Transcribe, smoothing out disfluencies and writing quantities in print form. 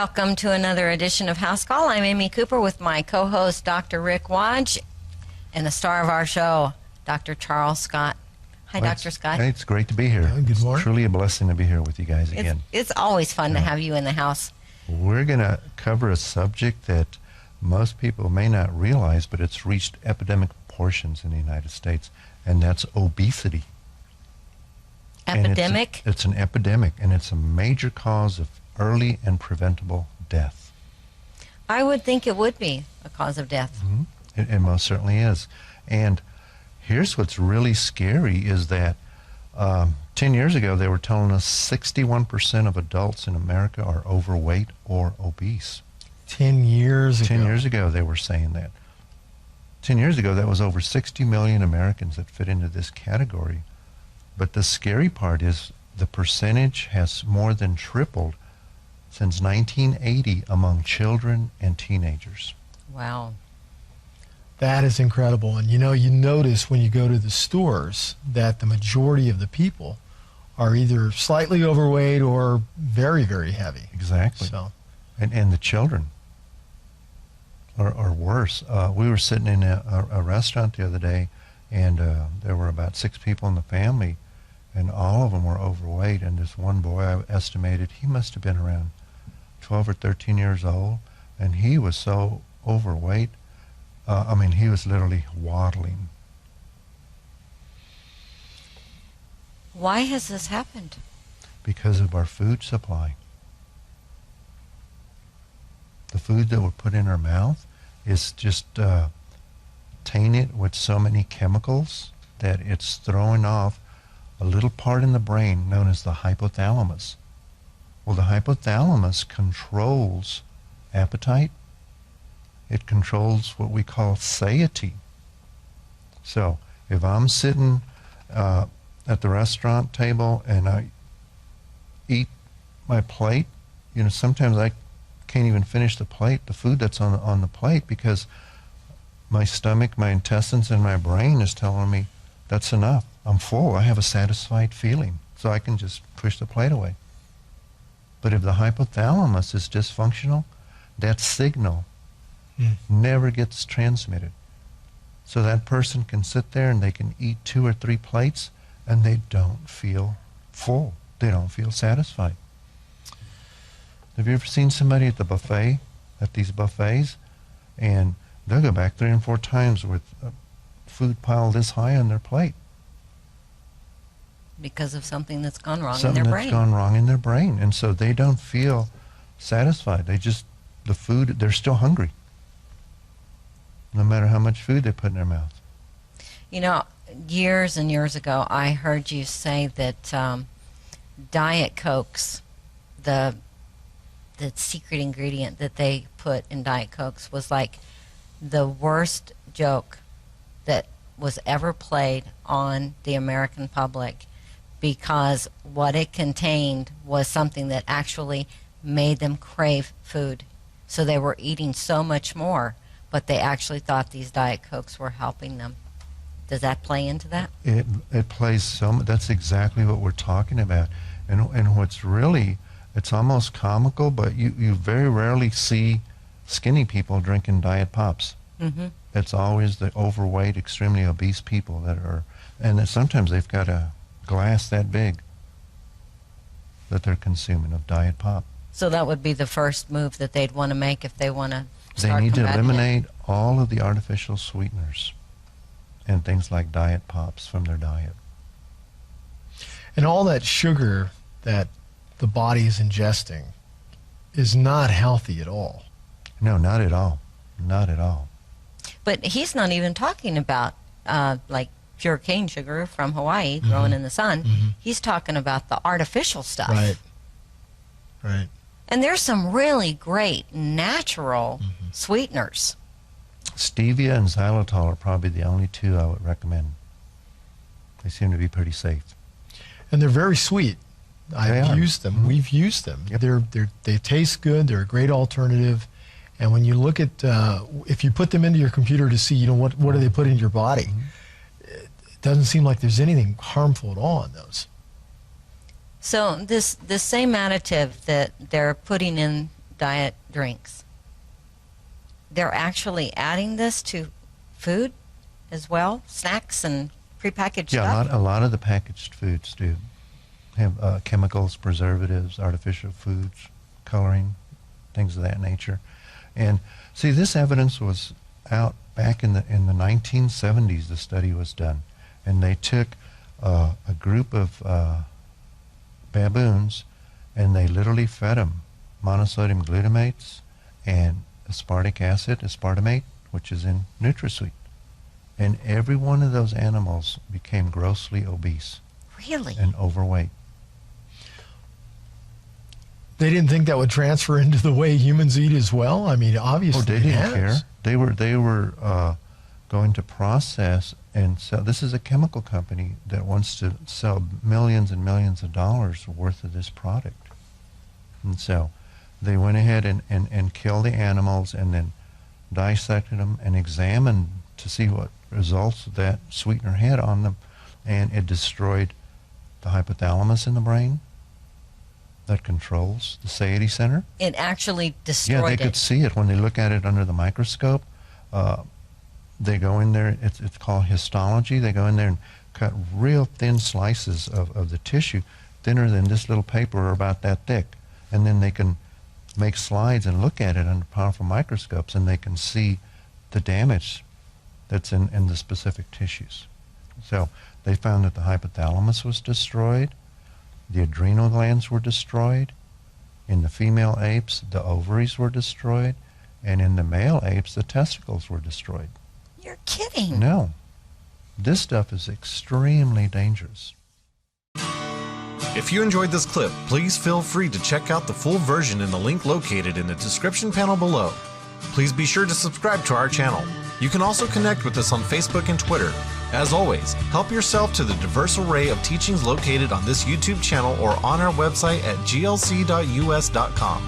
Welcome to another edition of House Call. I'm Amy Cooper with my co-host, Dr. Rick Wadge, and the star of our show, Dr. Charles Scott. Hi, Dr. Scott. It's great to be here. Good morning. It's truly a blessing to be here with you guys again. It's always fun to have you in the house. We're going to cover a subject that most people may not realize, but it's reached epidemic proportions in the United States, and that's obesity. Epidemic? It's an epidemic, and it's a major cause of early and preventable death. I would think it would be a cause of death. Mm-hmm. It most certainly is. And here's what's really scary is that 10 years ago they were telling us 61% of adults in America are overweight or obese. 10 years ago. 10 years ago they were saying that. 10 years ago that was over 60 million Americans that fit into this category. But the scary part is the percentage has more than tripled since 1980 among children and teenagers. Wow. That is incredible. And you know, you notice when you go to the stores that the majority of the people are either slightly overweight or very, very heavy. Exactly. So. And the children are worse. We were sitting in a restaurant the other day, and there were about 6 people in the family, and all of them were overweight. And this one boy, I estimated, he must have been around 12 or 13 years old, and he was so overweight. He was literally waddling. Why has this happened? Because of our food supply. The food that we put in our mouth is just tainted with so many chemicals that it's throwing off a little part in the brain known as the hypothalamus. Well, the hypothalamus controls appetite. It controls what we call satiety. So if I'm sitting at the restaurant table and I eat my plate, you know, sometimes I can't even finish the plate, the food that's on the plate, because my stomach, my intestines, and my brain is telling me that's enough. I'm full. I have a satisfied feeling, so I can just push the plate away. But if the hypothalamus is dysfunctional, that signal never gets transmitted. So that person can sit there and they can eat 2 or 3 plates and they don't feel full. They don't feel satisfied. Have you ever seen somebody at the buffet, at these buffets, and they'll go back 3 and 4 times with food piled this high on their plate? Because of something that's gone wrong Something in their that's brain. gone wrong in their brain. And so they don't feel satisfied. The food, they're still hungry, no matter how much food they put in their mouth. You know, years and years ago, I heard you say that Diet Cokes, the secret ingredient that they put in Diet Cokes, was like the worst joke that was ever played on the American public, because what it contained was something that actually made them crave food. So they were eating so much more, but they actually thought these Diet Cokes were helping them. Does that play into that? It plays so much. That's exactly what we're talking about. And what's really, it's almost comical, but you very rarely see skinny people drinking Diet Pops. Mm-hmm. It's always the overweight, extremely obese people that are, and sometimes they've got a glass that big that they're consuming of Diet Pop. So that would be the first move that they'd want to make if they want to start They need to combating eliminate all of the artificial sweeteners and things like Diet Pops from their diet. And all that sugar that the body is ingesting is not healthy at all. No, not at all. Not at all. But he's not even talking about like pure cane sugar from Hawaii growing in the sun. He's talking about the artificial stuff. Right. Right. And there's some really great natural sweeteners. Stevia and xylitol are probably the only 2 I would recommend. They seem to be pretty safe. And they're very sweet. I've used them. We've used them. Yep. They taste good. They're a great alternative. And when you look at, if you put them into your computer to see, you know, what do they put in your body, it doesn't seem like there's anything harmful at all in those. So this same additive that they're putting in diet drinks. They're actually adding this to food as well, snacks and prepackaged stuff. A lot of the packaged foods do have chemicals, preservatives, artificial foods, coloring, things of that nature. And see, this evidence was out back in the 1970s. The study was done, and they took a group of baboons, and they literally fed them monosodium glutamates and aspartic acid, aspartamate, which is in NutraSweet. And every one of those animals became grossly obese. Really? And overweight. They didn't think that would transfer into the way humans eat as well? I mean, obviously they didn't it has. care. They were going to process and sell. This is a chemical company that wants to sell millions and millions of dollars worth of this product. And so they went ahead and killed the animals and then dissected them and examined to see what results that sweetener had on them. And it destroyed the hypothalamus in the brain that controls the satiety center. It actually destroyed Yeah, they could see it when they look at it under the microscope. They go in there, it's called histology. They go in there and cut real thin slices of the tissue, thinner than this little paper or about that thick. And then they can make slides and look at it under powerful microscopes, and they can see the damage that's in the specific tissues. So they found that the hypothalamus was destroyed, the adrenal glands were destroyed, in the female apes the ovaries were destroyed, and in the male apes the testicles were destroyed. You're kidding. No. This stuff is extremely dangerous. If you enjoyed this clip, please feel free to check out the full version in the link located in the description panel below. Please be sure to subscribe to our channel. You can also connect with us on Facebook and Twitter. As always, help yourself to the diverse array of teachings located on this YouTube channel or on our website at glc.us.com.